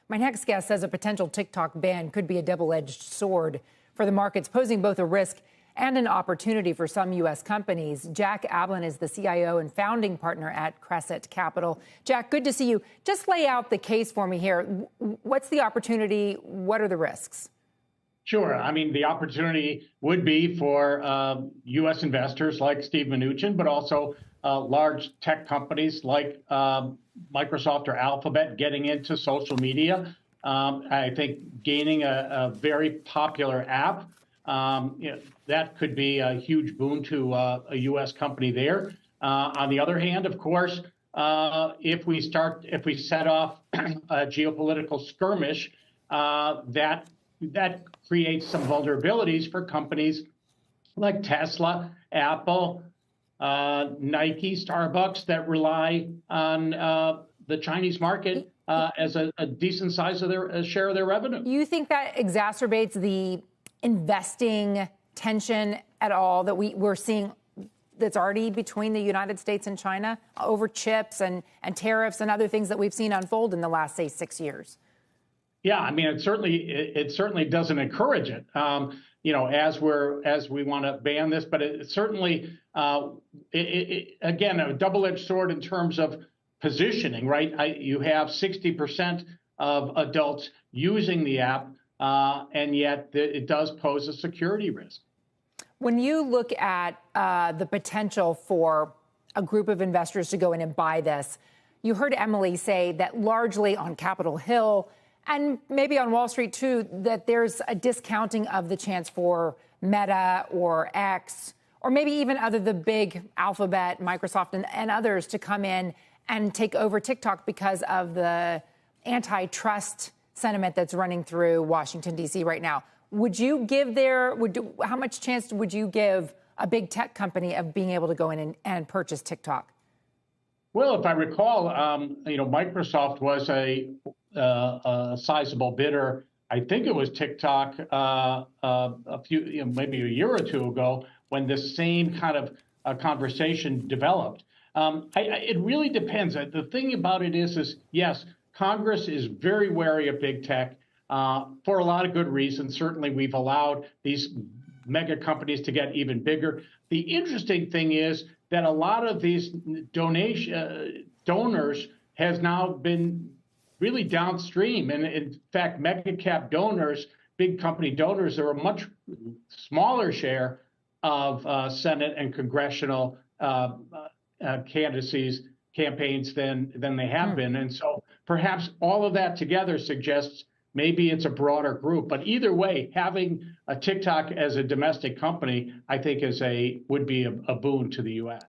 My next guest says a potential TikTok ban could be a double-edged sword for the markets, posing both a risk and an opportunity for some U.S. companies. Jack Ablin is the CIO and founding partner at Cresset Capital. Jack, good to see you. Just lay out the case for me here. What's the opportunity? What are the risks? Sure. I mean, the opportunity would be for U.S. investors like Steve Mnuchin, but also large tech companies like Microsoft or Alphabet getting into social media. I think gaining a very popular app, that could be a huge boon to a U.S. company there. On the other hand, of course, if we set off a geopolitical skirmish, that creates some vulnerabilities for companies like Tesla, Apple, Nike, Starbucks that rely on the Chinese market as a decent size of their share of their revenue. You think that exacerbates the investing tension at all that we're seeing that's already between the United States and China over chips and tariffs and other things that we've seen unfold in the last, say, 6 years? Yeah, I mean, it certainly doesn't encourage it. As we want to ban this, but it certainly, again, a double-edged sword in terms of positioning, right? You have 60% of adults using the app, and yet it does pose a security risk. When you look at the potential for a group of investors to go in and buy this, you heard Emily say that largely on Capitol Hill and maybe on Wall Street, too, that there's a discounting of the chance for Meta or X, or maybe even the big Alphabet, Microsoft, and others to come in and take over TikTok because of the antitrust sentiment that's running through Washington, D.C. right now. Would you give how much chance would you give a big tech company of being able to go in and purchase TikTok? Well, if I recall, Microsoft was a sizable bidder. I think it was TikTok maybe a year or two ago when this same kind of conversation developed. It really depends. The thing about it is yes, Congress is very wary of big tech for a lot of good reasons. Certainly, we've allowed these mega companies to get even bigger. The interesting thing is that a lot of these donors has now been really downstream. And in fact, mega cap donors, big company donors, are a much smaller share of Senate and congressional candidacies campaigns than they have been. And so perhaps all of that together suggests maybe it's a broader group. But either way, having a TikTok as a domestic company, I think would be a boon to the U.S.